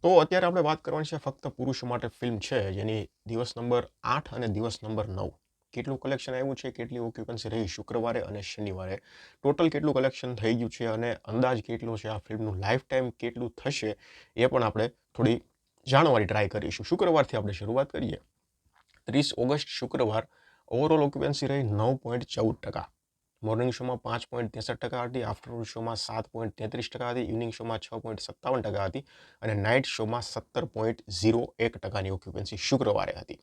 તો અત્યારે આપણે વાત કરવાની છે ફક્ત પુરુષો માટે ફિલ્મ છે જેની દિવસ નંબર 8 અને દિવસ નંબર 9 કેટલું કલેક્શન આવ્યું છે, કેટલી ઓક્યુપન્સી રહી શુક્રવારે અને શનિવારે, ટોટલ કેટલું કલેક્શન થઈ ગયું છે અને અંદાજ કેટલો છે, આ ફિલ્મનું લાઈફ ટાઈમ કેટલું થશે એ પણ આપણે થોડી જાણવાની ટ્રાય કરીશું. શુક્રવારથી આપણે શરૂઆત કરીએ. 30 ઓગસ્ટ શુક્રવાર ઓવરઓલ ઓક્યુપન્સી રહી 9.14%. મોર્નિંગ શોમાં 5.63% હતી, આફ્ટરનૂન શોમાં 7.33% હતી, ઇવનિંગ શોમાં 6.57% હતી અને નાઇટ શોમાં 17.01%ની ઓક્યુપન્સી શુક્રવારે હતી.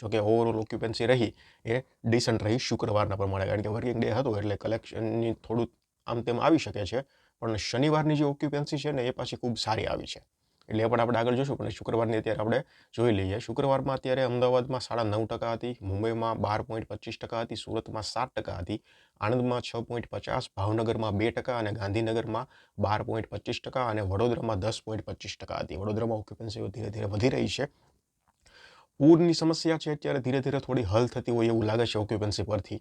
જોકે ઓવરઓલ ઓક્યુપન્સી રહી એ ડિસન્ટ રહી શુક્રવારના પ્રમાણે, કારણ કે વર્કિંગ ડે હતો એટલે કલેક્શનની થોડું આમ તેમ આવી શકે છે, પણ શનિવારની જે ઓક્યુપન્સી છે ને એ પાછી ખૂબ સારી આવી છે, એટલે એ પણ આપણે આગળ જોશું. પણ શુક્રવારની અત્યારે આપણે જોઈ લઈએ. શુક્રવારમાં અત્યારે અમદાવાદમાં 9.5% હતી, મુંબઈમાં 12.25% હતી, સુરતમાં 7% હતી, આણંદમાં 6.50%, ભાવનગરમાં 2% અને ગાંધીનગરમાં 12.25% અને વડોદરામાં 10.25% હતી. વડોદરામાં ઓક્યુપન્સી ધીરે ધીરે વધી રહી છે. પૂરની સમસ્યા છે અત્યારે ધીરે ધીરે થોડી હલ થતી હોય એવું લાગે છે ઓક્યુપન્સી પરથી,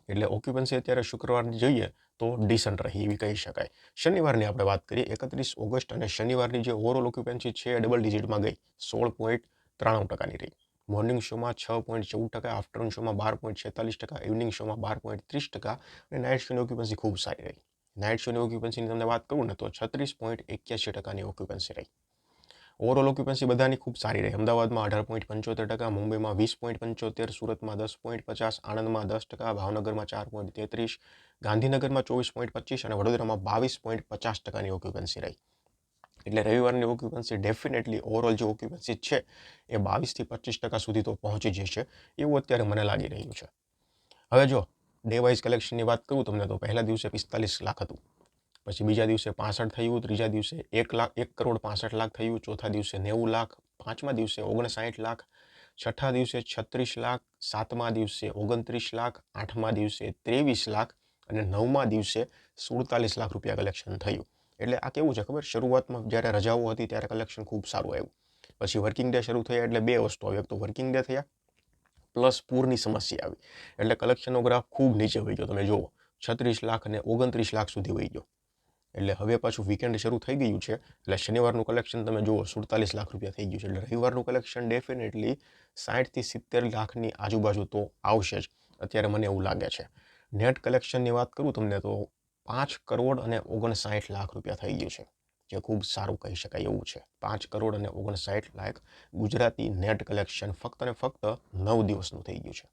એટલે ઓક્યુપન્સી અત્યારે શુક્રવારની જોઈએ તો ડિસન્ટ રહી એવી કહી શકાય. શનિવારની આપણે વાત કરીએ. 31 ઓગસ્ટ અને શનિવારની જે ઓવરઓલ ઓક્યુપન્સી છે એ ડબલ ડિજિટમાં ગઈ, 16.93%ની રહી. મોર્નિંગ શોમાં 6.14%, આફ્ટરનૂન શોમાં 12.46%, ઇવનિંગ શોમાં 12.30% અને નાઇટ શોની ઓક્યુપન્સી ખૂબ સારી રહી. નાઇટ શોની ઓક્યુપન્સીની તમને વાત કરું ને તો 36.81%ની ઓક્યુપન્સી રહી. ઓવરઓલ ઓક્યુપન્સી બધાની ખૂબ સારી રહી. અમદાવાદમાં 18.75%, મુંબઈમાં 20.75%, સુરતમાં 10.50%, આણંદમાં 10%, ભાવનગરમાં 4.33%, ગાંધીનગરમાં 24.25% અને વડોદરામાં 22.50%ની ઓક્યુપન્સી રહી. એટલે રવિવારની ઓક્યુપન્સી ડેફિનેટલી ઓવરઓલ જે ઓક્યુપન્સી છે એ 22થી 25% સુધી તો પહોંચી જશે એવું અત્યારે મને લાગી રહ્યું છે. હવે જો ડે વાઇઝ કલેક્શનની વાત કરું તમને તો પહેલા દિવસે 45 લાખ હતું, પછી બીજા દિવસે 65 થયું, ત્રીજા દિવસે 1,65,00,000 થયું, ચોથા દિવસે 90 લાખ, પાંચમા દિવસે 59 લાખ, છઠ્ઠા દિવસે 36 લાખ, સાતમા દિવસે 29 લાખ, આઠમા દિવસે 23 લાખ અને નવમા દિવસે 47 લાખ રૂપિયા કલેક્શન થયું. એટલે આ કેવું છે ખબર, શરૂઆતમાં જ્યારે રજાઓ હતી ત્યારે કલેક્શન ખૂબ સારું આવ્યું, પછી વર્કિંગ ડે શરૂ થયા એટલે બે વસ્તુ આવી, એક તો વર્કિંગ ડે થયા પ્લસ પૂરની સમસ્યા આવી, એટલે કલેક્શનનો ગ્રાફ ખૂબ નીચે વહી ગયો. તમે જુઓ 36 લાખ અને 29 લાખ સુધી વહી ગયો. એટલે હવે પાછું વીકેન્ડ શરૂ થઈ ગયું છે, એટલે શનિવારનું કલેક્શન તમે જુઓ 47 લાખ રૂપિયા થઈ ગયું છે. એટલે રવિવારનું કલેક્શન ડેફિનેટલી 60થી 70 લાખની આજુબાજુ તો આવશે જ, અત્યારે મને એવું લાગે છે. નેટ કલેક્શનની વાત કરું તમને તો 5 કરોડ અને 59 લાખ રૂપિયા થઈ ગયું છે, જે ખૂબ સારું કહી શકાય એવું છે. 5 કરોડ અને 59 લાખ ગુજરાતી નેટ કલેક્શન ફક્ત ને ફક્ત 9 દિવસનું થઈ ગયું છે.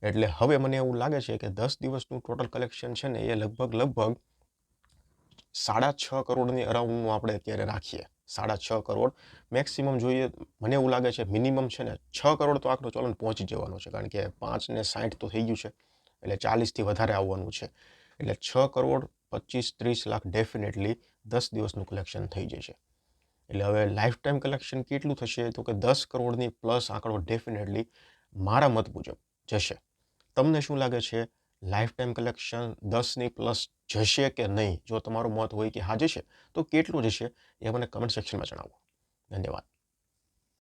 એટલે હવે મને એવું લાગે છે કે 10 દિવસનું ટોટલ કલેક્શન છે ને એ લગભગ 6.5 કરોડની અરાઉન્ડનું આપણે અત્યારે રાખીએ. 6.5 કરોડ મેક્સિમમ જોઈએ, મને એવું લાગે છે મિનિમમ છે ને 6 કરોડ તો આખરો ચલણ પહોંચી જવાનો છે, કારણ કે 5 ને 60 તો થઈ ગયું છે, એટલે 40થી વધારે આવવાનું છે. એટલે 6 કરોડ 25-30 લાખ ડેફિનેટલી 10 દિવસનું કલેક્શન થઈ જશે. એટલે હવે લાઈફ ટાઈમ કલેક્શન કેટલું થશે તો કે 10 કરોડની પ્લસ આંકડો ડેફિનેટલી મારા મત મુજબ જશે. તમને શું લાગે છે, લાઈફ ટાઈમ કલેક્શન 10ની પ્લસ જશે કે નહીં? જો તમારો મત હોય કે હા જશે તો કેટલું જશે એ મને કમેન્ટ સેક્શનમાં જણાવો. ધન્યવાદ.